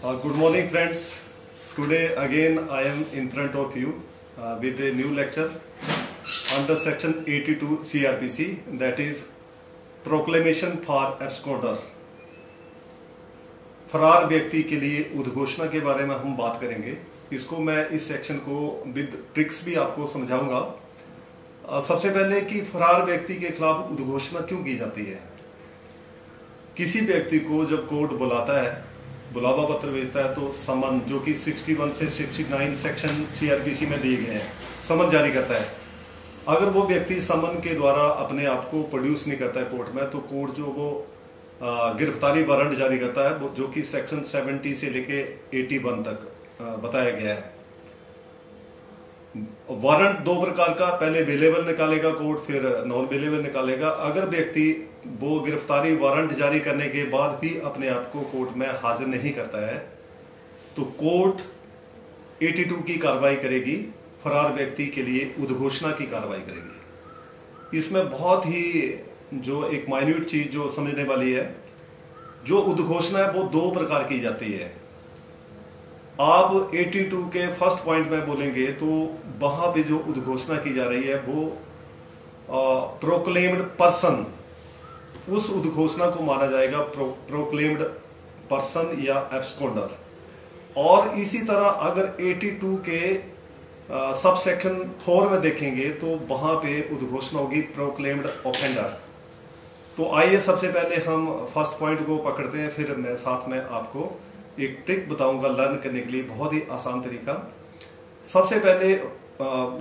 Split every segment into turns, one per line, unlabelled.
Good morning, friends. Today again I am in front of you with a new lecture under section 82 CRPC, that is Proclamation for Absconder. फरार व्यक्ति के लिए उद्घोषणा के बारे में हम बात करेंगे। इसको मैं इस सेक्शन को विद ट्रिक्स भी आपको समझाऊंगा। सबसे पहले कि फरार व्यक्ति के खिलाफ उद्घोषणा क्यों की जाती है। किसी व्यक्ति को जब कोर्ट बुलाता है, बुलावा पत्र भेजता है, तो समन जो कि 61 से 69 सेक्शन सीआरपीसी में दिए गए हैं, समन जारी करता है। अगर वो व्यक्ति समन के द्वारा अपने आप को प्रोड्यूस नहीं करता है कोर्ट में, तो कोर्ट जो वो गिरफ्तारी वारंट जारी करता है, जो कि सेक्शन 70 से लेके 81 तक बताया गया है। वारंट दो प्रकार का, पहले अवेलेबल निकालेगा कोर्ट, फिर नॉन अवेलेबल निकालेगा। अगर व्यक्ति वो गिरफ्तारी वारंट जारी करने के बाद भी अपने आप को कोर्ट में हाजिर नहीं करता है, तो कोर्ट 82 की कार्रवाई करेगी, फरार व्यक्ति के लिए उद्घोषणा की कार्रवाई करेगी। इसमें बहुत ही जो एक माइन्यूट चीज जो समझने वाली है, जो उद्घोषणा है वो दो प्रकार की जाती है। आप 82 के फर्स्ट पॉइंट में बोलेंगे तो वहां पे जो उद्घोषणा की जा रही है वो प्रोक्लेम्ड पर्सन, उस उद्घोषणा को माना जाएगा प्रोक्लेम्ड पर्सन या एब्सकॉन्डर। और इसी तरह अगर 82 के सब सेक्शन 4 में देखेंगे तो वहां पे उद्घोषणा होगी प्रोक्लेम्ड ऑफेंडर। तो आइए सबसे पहले हम फर्स्ट पॉइंट को पकड़ते हैं, फिर मैं साथ में आपको एक ट्रिक बताऊंगा लर्न करने के लिए, बहुत ही आसान तरीका। सबसे पहले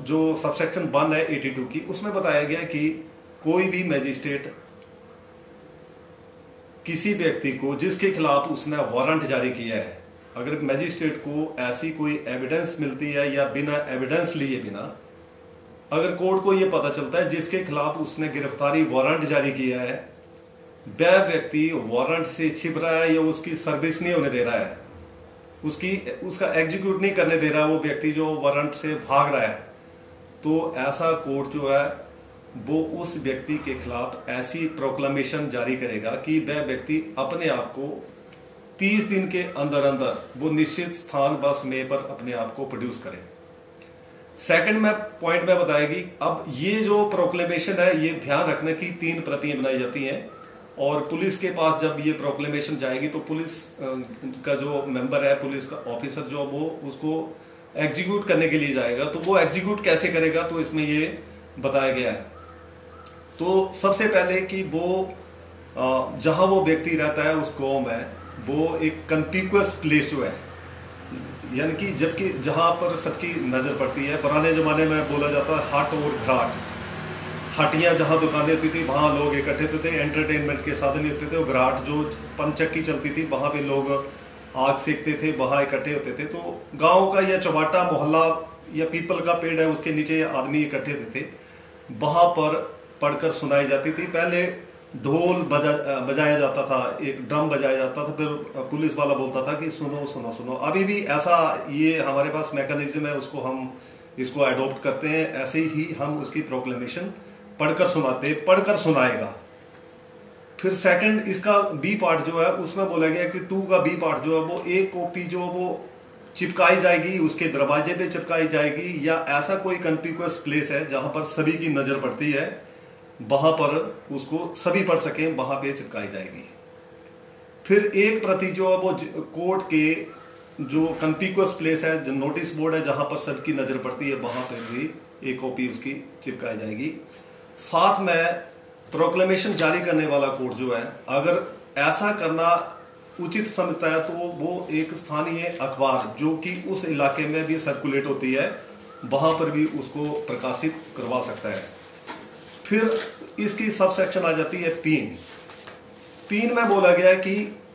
जो सबसेक्शन 1 है 82 की, उसमें बताया गया कि कोई भी मैजिस्ट्रेट किसी व्यक्ति को जिसके खिलाफ उसने वारंट जारी किया है, अगर मैजिस्ट्रेट को ऐसी कोई एविडेंस मिलती है या बिना एविडेंस लिए बिना अगर कोर्ट को यह पता चलता है जिसके खिलाफ उसने गिरफ्तारी वारंट जारी किया है, वह व्यक्ति वारंट से छिप रहा है या उसकी सर्विस नहीं होने दे रहा है, उसका एग्जीक्यूट नहीं करने दे रहा है, वो व्यक्ति जो वारंट से भाग रहा है, तो ऐसा कोर्ट जो है वो उस व्यक्ति के खिलाफ ऐसी प्रोक्लेमेशन जारी करेगा कि वह व्यक्ति अपने आप को 30 दिन के अंदर अंदर वो निश्चित स्थान बस में पर अपने आप को प्रोड्यूस करे। सेकंड में पॉइंट में बताएगी। अब ये जो प्रोक्लेमेशन है, ये ध्यान रखना कि 3 प्रतियां बनाई जाती हैं, और पुलिस के पास जब ये प्रोक्लेमेशन जाएगी तो पुलिस का जो मेंबर है, पुलिस का ऑफिसर जो वो उसको एग्जीक्यूट करने के लिए जाएगा। तो वो एग्जीक्यूट कैसे करेगा, तो इसमें ये बताया गया है। तो सबसे पहले कि वो जहां वो व्यक्ति रहता है उस गांव में, वो एक कन्पिक्वस प्लेस जो है, यानी कि जबकि जहां पर सबकी नजर पड़ती है। पुराने जमाने में बोला जाता है हट और घराट, हटियां जहां दुकानें होती थी वहां लोग इकट्ठे होते थे, एंटरटेनमेंट के साधन होते थे। और घराट जो पंचक्की चलती थी वहां पे लोग आग सेकते थे, वहां इकट्ठे होते थे। तो गांव का या चौबाटा मोहल्ला या पीपल का पेड़ है उसके नीचे आदमी इकट्ठे होते थे, वहां पर पढ़कर सुनाई जाती थी। पहले ढोल बजाया जाता था, एक ड्रम बजाया जाता था, फिर पुलिस वाला बोलता था कि सुनो सुनो सुनो। अभी भी ऐसा ये हमारे पास मैकेनिज्म है, उसको हम इसको अडॉप्ट करते हैं। ऐसे ही हम उसकी प्रोक्लेमेशन पढ़कर सुनाते, पढ़कर सुनाएगा। फिर सेकंड इसका बी पार्ट जो है उसमें बोला गया कि 2 का बी पार्ट जो है वो एक कॉपी जो वो चिपकाई जाएगी, उसके दरवाजे पे चिपकाई जाएगी, या ऐसा कोई कन्पिक्वस प्लेस है जहां पर सभी की नजर पड़ती है, वहां पर उसको सभी पढ़ सके, वहां पे चिपकाई जाएगी। फिर एक प्रति जो है वो कोर्ट के जो कन्पिक्वस प्लेस है, जो नोटिस बोर्ड है जहां पर सबकी नजर पड़ती है, वहां पर भी एक कॉपी उसकी चिपकाई जाएगी। साथ में प्रोक्लेमेशन जारी करने वाला कोर्ट जो है, अगर ऐसा करना उचित समझता है तो वो एक स्थानीय अखबार जो कि उस इलाके में भी सर्कुलेट होती है, वहां पर भी उसको प्रकाशित करवा सकता है। फिर इसकी सब सेक्शन आ जाती है 3 में बोला गया है कि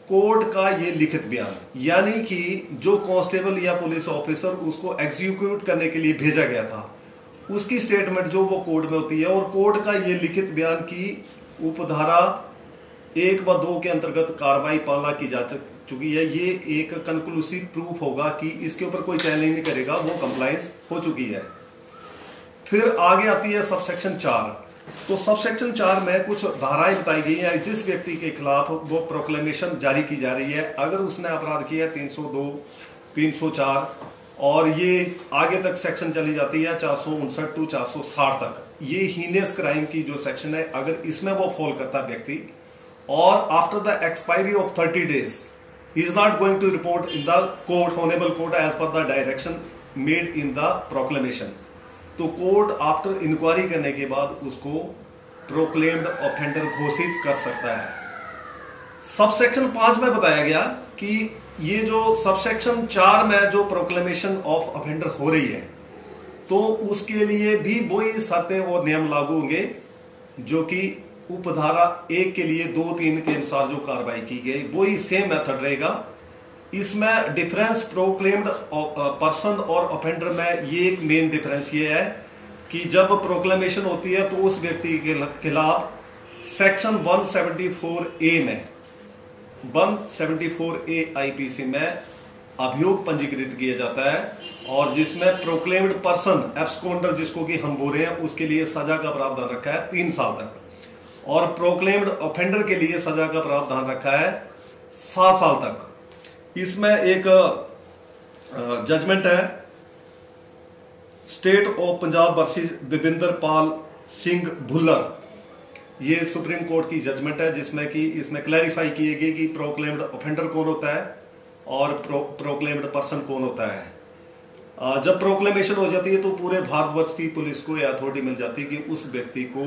कोर्ट का ये लिखित बयान, यानी कि जो कांस्टेबल या पुलिस ऑफिसर उसको एग्जीक्यूट करने के लिए भेजा गया था, उसकी स्टेटमेंट जो वो कोर्ट में होती है, और कोर्ट का ये लिखित बयान की उपधारा 1 व 2 के अंतर्गत कार्रवाई पालना की जा चुकी है। ये एक कंक्लूसिव प्रूफ होगा कि इसके ऊपर कोई चैलेंज नहीं करेगा, वो कंप्लायंस हो चुकी है। फिर आगे आती है सब सेक्शन 4। तो सब सेक्शन 4 में कुछ धाराएं बताई गई हैं। जिस व्यक्ति के खिलाफ वो प्रोक्लेमेशन जारी की जा रही है, अगर उसने अपराध किया 302, 304 और ये आगे तक सेक्शन चली जाती है 459 टू 460 तक, ये हीनियस क्राइम की जो सेक्शन है, अगर इसमें वो फॉल करता है व्यक्ति, और after the expiry of 30 days he is not going to report in the court, honorable court, as per the direction made in the proclamation, तो कोर्ट आफ्टर इंक्वायरी करने के बाद उसको प्रोक्लेम्ड ऑफेंडर घोषित कर सकता है। सबसेक्शन 5 में बताया गया कि ये जो सबसेक्शन 4 में जो प्रोक्लेमेशन ऑफ ऑफेंडर हो रही है, तो उसके लिए भी वही शर्तें और नियम लागू होंगे जो कि उपधारा 1 के लिए 2-3 के अनुसार जो कार्रवाई की गई, वही सेम मेथड रहेगा। इसमें डिफरेंस प्रोक्लेम्ड पर्सन और ऑफेंडर में ये एक मेन डिफरेंस ये है कि जब प्रोक्लेमेशन होती है तो उस व्यक्ति के खिलाफ सेक्शन 174A में 174A आईपीसी में अभियोग पंजीकृत किया जाता है, और जिसमें प्रोक्लेम्ड पर्सन एब्सकॉन्डर जिसको कि हम बोल रहे हैं, उसके लिए सजा का प्रावधान रखा है 3 साल तक, और प्रोक्लेम्ड ऑफेंडर के लिए सजा का प्रावधान रखा है 7 साल तक। इसमें एक जजमेंट है state of Punjab versus Devender Pal Singh Bhullar, ये सुप्रीम कोर्ट की जजमेंट है, जिसमें कि इसमें क्लैरिफाई किए गए कि प्रोक्लेम्ड ऑफेंडर कौन होता है और प्रोक्लेम्ड पर्सन कौन होता है। जब प्रोक्लेमेशन हो जाती है तो पूरे भारतवर्ष की पुलिस को यह अथॉरिटी मिल जाती है कि उस व्यक्ति को,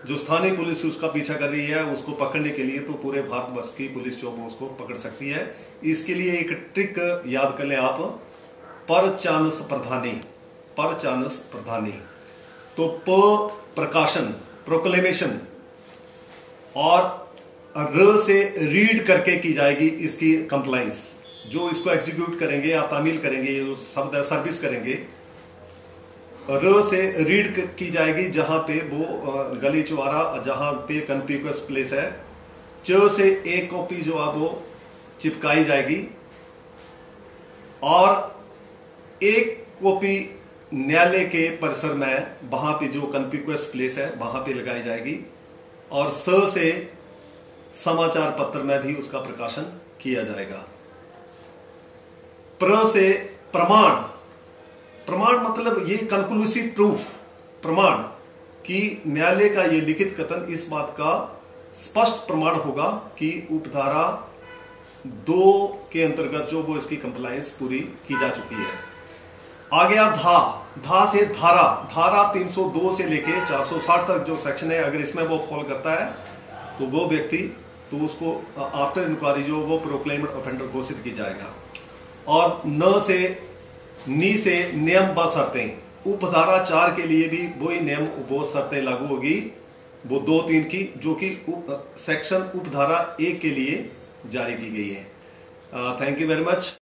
जो स्थानीय पुलिस उसका पीछा कर रही है, उसको पकड़ने के लिए तो पूरे भारतवर्ष की पुलिस जो वो उसको पकड़ सकती है। इसके लिए एक ट्रिक याद कर लें आप, पर चानस प्रधानी, पर चानस प्रधानी। तो प्रकाशन प्रोक्लेमेशन और र से रीड करके की जाएगी इसकी कंप्लाइंस, जो इसको एग्जीक्यूट करेंगे या तामील करेंगे, जो शब्द सर्विस करेंगे, र से रीड की जाएगी जहां पे वो गली चौरा जहां पे कन्पिक्यूअस प्लेस है। च से एक कॉपी जो है वो चिपकाई जाएगी, और एक कॉपी न्यायालय के परिसर में वहां पे जो कन्पिक्यूअस प्लेस है वहां पे लगाई जाएगी, और स से समाचार पत्र में भी उसका प्रकाशन किया जाएगा। प्र से प्रमाण, प्रमाण मतलब ये कंक्लूसिव प्रूफ, प्रमाण कि न्यायालय का ये लिखित कथन इस बात का स्पष्ट प्रमाण होगा कि उपधारा 2 के अंतर्गत जो वो इसकी कंप्लायंस पूरी की जा चुकी है। आ गया धा, धा से धारा, धारा 302 से लेके 460 तक जो सेक्शन है, अगर इसमें वो फॉल करता है तो वो व्यक्ति, तो उसको आफ्टर इंक्वायरी जो वो प्रोक्लेम्ड ऑफेंडर घोषित की जाएगा। और न से नी से नियम व शर्तें, उपधारा 4 के लिए भी वही नियम वो शर्तें लागू होगी, वो 2-3 की, जो कि सेक्शन उपधारा 1 के लिए जारी की गई है। Thank you very much.